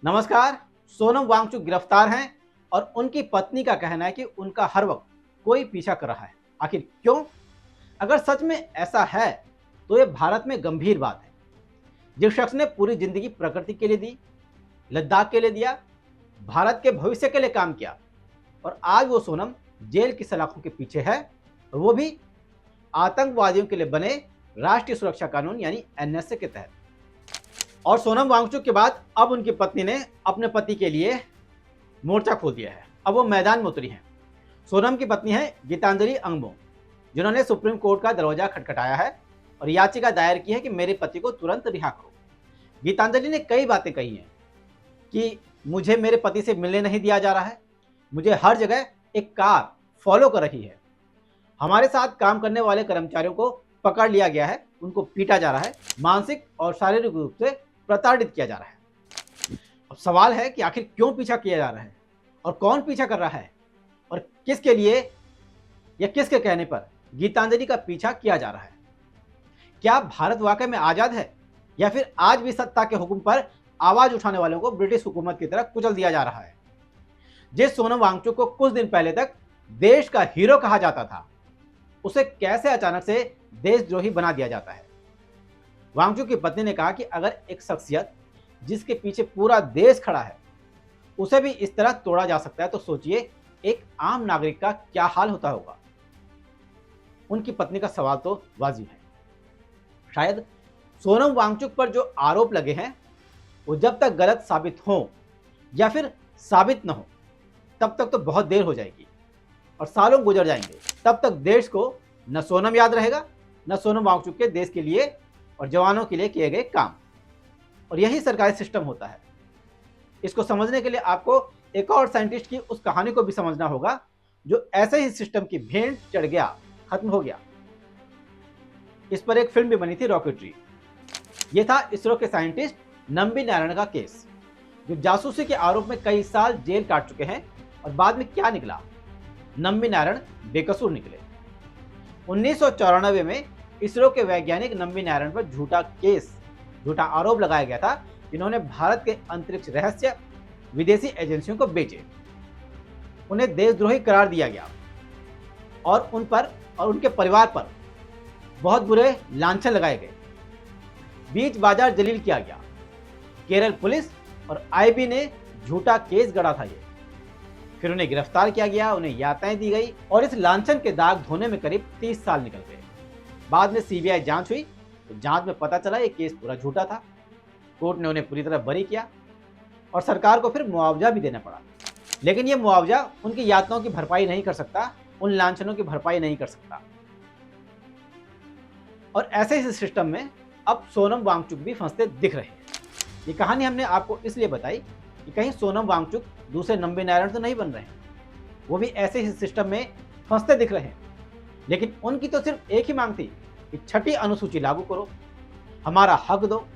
नमस्कार। सोनम वांगचुक गिरफ्तार हैं और उनकी पत्नी का कहना है कि उनका हर वक्त कोई पीछा कर रहा है। आखिर क्यों? अगर सच में ऐसा है तो ये भारत में गंभीर बात है। जिस शख्स ने पूरी जिंदगी प्रकृति के लिए दी, लद्दाख के लिए दिया, भारत के भविष्य के लिए काम किया और आज वो सोनम जेल की सलाखों के पीछे है, और वो भी आतंकवादियों के लिए बने राष्ट्रीय सुरक्षा कानून यानी एनएसए के तहत। और सोनम वांगचुक के बाद अब उनकी पत्नी ने अपने पति के लिए मोर्चा खोल दिया है। अब वो मैदान में उतरी हैं। सोनम की पत्नी है गीतांजलि अंगमो, जिन्होंने सुप्रीम कोर्ट का दरवाजा खटखटाया है और याचिका दायर की है कि मेरे पति को तुरंत रिहा करो। गीतांजलि ने कई बातें कही हैं कि मुझे मेरे पति से मिलने नहीं दिया जा रहा है, मुझे हर जगह एक कार फॉलो कर रही है, हमारे साथ काम करने वाले कर्मचारियों को पकड़ लिया गया है, उनको पीटा जा रहा है, मानसिक और शारीरिक रूप से प्रताड़ित किया जा रहा है। अब सवाल है कि आखिर क्यों पीछा किया जा रहा है और कौन पीछा कर रहा है और किसके लिए या किसके कहने पर गीतांजलि का पीछा किया जा रहा है? क्या भारत वाकई में आजाद है या फिर आज भी सत्ता के हुक्म पर आवाज उठाने वालों को ब्रिटिश हुकूमत की तरह कुचल दिया जा रहा है? जिस सोनम वांगचुक को कुछ दिन पहले तक देश का हीरो कहा जाता था, उसे कैसे अचानक से देशद्रोही बना दिया जाता है? वांगचुक की पत्नी ने कहा कि अगर एक शख्सियत जिसके पीछे पूरा देश खड़ा है, उसे भी इस तरह तोड़ा जा सकता है, तो सोचिए एक आम नागरिक का क्या हाल होता होगा। उनकी पत्नी का सवाल तो वाजिब है। शायद सोनम वांगचुक पर जो आरोप लगे हैं वो जब तक गलत साबित हो या फिर साबित न हो, तब तक तो बहुत देर हो जाएगी और सालों गुजर जाएंगे। तब तक देश को न सोनम याद रहेगा, न सोनम वांगचुक के देश के लिए और जवानों के लिए किए गए काम। और यही सरकारी सिस्टम होता है। इसको समझने के लिए आपको एक और साइंटिस्ट की उस कहानी को भी समझना होगा जो ऐसे ही सिस्टम की भेंट चढ़ गया, खत्म हो गया। इस पर एक फिल्म भी बनी थी, रॉकेटरी। यह था इसरो के साइंटिस्ट नंबी नारायण का केस, जो जासूसी के आरोप में कई साल जेल काट चुके हैं। और बाद में क्या निकला? नंबी नारायण बेकसूर निकले। 1994 में इसरो के वैज्ञानिक नंबी नारायण पर झूठा आरोप लगाया गया था, जिन्होंने भारत के अंतरिक्ष रहस्य विदेशी एजेंसियों को बेचे। उन्हें देशद्रोही करार दिया गया और उन पर और उनके परिवार पर बहुत बुरे लांछन लगाए गए। बीच बाजार जलील किया गया। केरल पुलिस और आईबी ने झूठा केस गढ़ा था ये। फिर उन्हें गिरफ्तार किया गया, उन्हें यातनाएं दी गई और इस लांछन के दाग धोने में करीब 30 साल निकल गए। बाद में सीबीआई जांच हुई तो जांच में पता चला ये केस पूरा झूठा था। कोर्ट ने उन्हें पूरी तरह बरी किया और सरकार को फिर मुआवजा भी देना पड़ा। लेकिन ये मुआवजा उनकी यातनाओं की भरपाई नहीं कर सकता, उन लांछनों की भरपाई नहीं कर सकता। और ऐसे ही सिस्टम में अब सोनम वांगचुक भी फंसते दिख रहे हैं। ये कहानी हमने आपको इसलिए बताई कि कहीं सोनम वांगचुक दूसरे नंबी नारायण तो नहीं बन रहे हैं। वो भी ऐसे ही सिस्टम में फंसते दिख रहे हैं। लेकिन उनकी तो सिर्फ एक ही मांग थी कि छठी अनुसूची लागू करो, हमारा हक दो।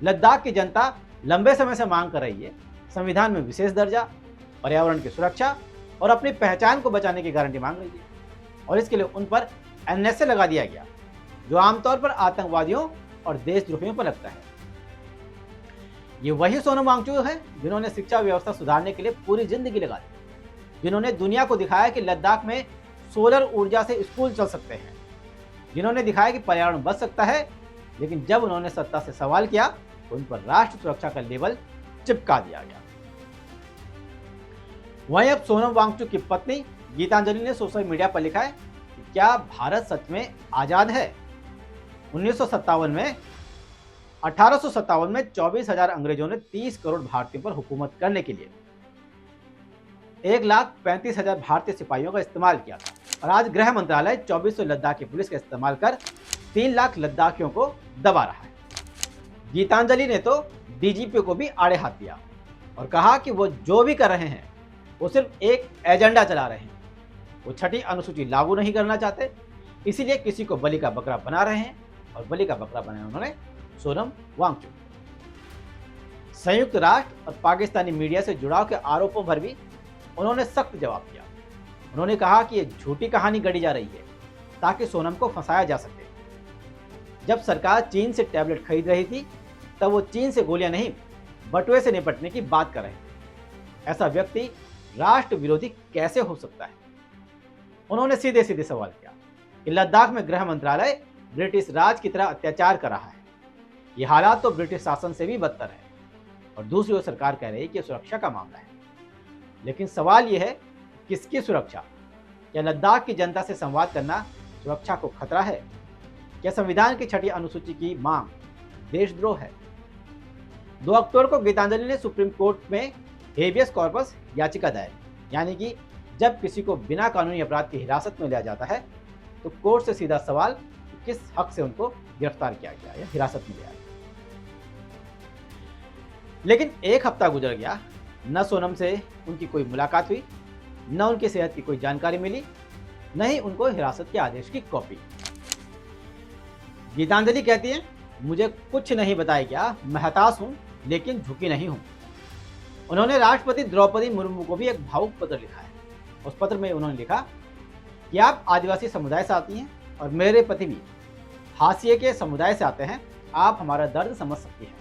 लद्दाख की जनता लंबे समय से मांग कर रही है संविधान में विशेष दर्जा, पर्यावरण की सुरक्षा और अपनी पहचान को बचाने की गारंटी मांग रही है। और इसके लिए उन पर एनएसए लगा दिया गया, जो आमतौर पर आतंकवादियों और देशद्रोहियों पर लगता है। ये वही सोनम वांगचुक है जिन्होंने शिक्षा व्यवस्था सुधारने के लिए पूरी जिंदगी लगा दी, जिन्होंने दुनिया को दिखाया कि लद्दाख में सोलर ऊर्जा से स्कूल चल सकते हैं, जिन्होंने दिखाया कि पर्यावरण बच सकता है। लेकिन जब उन्होंने सत्ता से सवाल किया तो उन पर राष्ट्र सुरक्षा का लेबल चिपका दिया गया। वहीं अब सोनम वांगचुक की पत्नी गीतांजलि ने सोशल मीडिया पर लिखा है कि क्या भारत सच में आजाद है? 1857 में 24,000 अंग्रेजों ने 30 करोड़ भारतीयों पर हुकूमत करने के लिए 1,35,000 भारतीय सिपाहियों का इस्तेमाल किया था। और आज गृह मंत्रालय 2400 लद्दाखी पुलिस का इस्तेमाल कर 3 लाख लद्दाखियों को दबा रहा है। गीतांजलि ने तो डीजीपी को भी आड़े हाथ दिया और कहा कि वो जो भी कर रहे हैं वो सिर्फ एक एजेंडा चला रहे हैं। वो छठी अनुसूची लागू नहीं करना चाहते, इसीलिए किसी को बलि का बकरा बना रहे हैं। और बलि का बकरा बनाया उन्होंने सोनम वांगचुक। संयुक्त राष्ट्र और पाकिस्तानी मीडिया से जुड़ाव के आरोपों पर भी उन्होंने सख्त जवाब दिया। उन्होंने कहा कि यह झूठी कहानी गढ़ी जा रही है ताकि सोनम को फंसाया जा सके। जब सरकार चीन से टैबलेट खरीद रही थी तब वो चीन से गोलियां नहीं बटुए से निपटने की बात कर रहे हैं। ऐसा व्यक्ति राष्ट्र विरोधी कैसे हो सकता है? उन्होंने सीधे सीधे सवाल किया कि लद्दाख में गृह मंत्रालय ब्रिटिश राज की तरह अत्याचार कर रहा है। ये हालात तो ब्रिटिश शासन से भी बदतर है। और दूसरी ओर सरकार कह रही है कि सुरक्षा का मामला है। लेकिन सवाल यह है, किसकी सुरक्षा? क्या लद्दाख की जनता से संवाद करना सुरक्षा को खतरा है? क्या संविधान की 6ठी अनुसूची की मांग देशद्रोह है? 2 अक्टूबर को गीतांजलि ने सुप्रीम कोर्ट में हेबियस कॉर्पस याचिका दायर, यानी कि जब किसी को बिना कानूनी अपराध की हिरासत में लिया जाता है तो कोर्ट से सीधा सवाल कि किस हक से उनको गिरफ्तार किया गया या हिरासत में लिया गया। लेकिन 1 हफ्ता गुजर गया, न सोनम से उनकी कोई मुलाकात हुई, न उनकी सेहत की कोई जानकारी मिली, न ही उनको हिरासत के आदेश की कॉपी। गीतांजलि कहती है, मुझे कुछ नहीं बताया गया, मैं हताश हूं लेकिन झुकी नहीं हूं। उन्होंने राष्ट्रपति द्रौपदी मुर्मू को भी एक भावुक पत्र लिखा है। उस पत्र में उन्होंने लिखा कि आप आदिवासी समुदाय से आती हैं और मेरे पति भी हाशिए के समुदाय से आते हैं, आप हमारा दर्द समझ सकती हैं।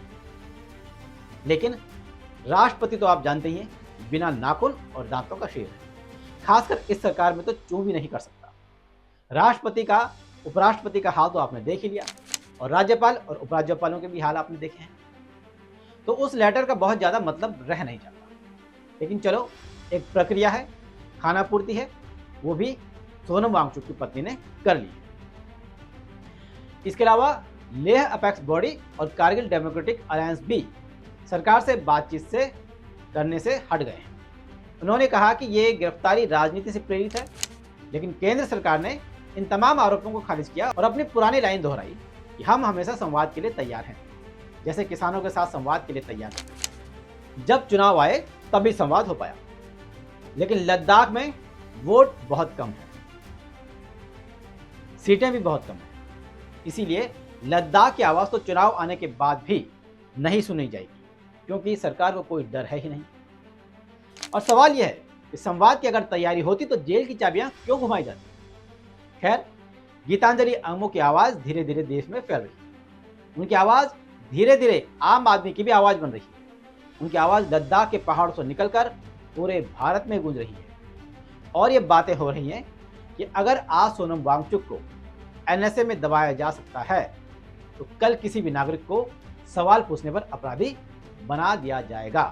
लेकिन राष्ट्रपति तो आप जानते ही हैं, बिना नाखून और दांतों का शेर है। खासकर इस सरकार में तो चूं भी नहीं कर सकता। राष्ट्रपति का, उपराष्ट्रपति का हाल तो आपने देख ही लिया, और राज्यपाल और उपराज्यपालों के भी हाल आपने देखे हैं। तो उस लेटर का बहुत ज्यादा मतलब रह नहीं जाता। लेकिन चलो, एक प्रक्रिया है, खाना पूर्ति है, वो भी सोनम वांगचुक की पत्नी ने कर ली। इसके अलावा लेह अपेक्स बॉडी और कारगिल डेमोक्रेटिक अलायंस भी सरकार से बातचीत से करने से हट गए हैं। उन्होंने कहा कि ये गिरफ्तारी राजनीति से प्रेरित है। लेकिन केंद्र सरकार ने इन तमाम आरोपों को खारिज किया और अपनी पुरानी लाइन दोहराई कि हम हमेशा संवाद के लिए तैयार हैं, जैसे किसानों के साथ संवाद के लिए तैयार हैं। जब चुनाव आए तभी संवाद हो पाया। लेकिन लद्दाख में वोट बहुत कम है, सीटें भी बहुत कम है। इसीलिए लद्दाख की आवाज तो चुनाव आने के बाद भी नहीं सुनी जाएगी, क्योंकि सरकार को कोई डर है ही नहीं। और सवाल यह है कि संवाद की अगर तैयारी होती तो जेल की चाबियां क्यों घुमाई जाती? खैर, गीतांजलि अंगमो की आवाज धीरे धीरे देश में फैल रही है। उनकी आवाज धीरे धीरे आम आदमी की भी आवाज बन रही है। उनकी आवाज लद्दाख के पहाड़ों से निकलकर पूरे भारत में गूंज रही है। और ये बातें हो रही हैं कि अगर आज सोनम वांगचुक को एनएसए में दबाया जा सकता है तो कल किसी भी नागरिक को सवाल पूछने पर अपराधी बना दिया जाएगा।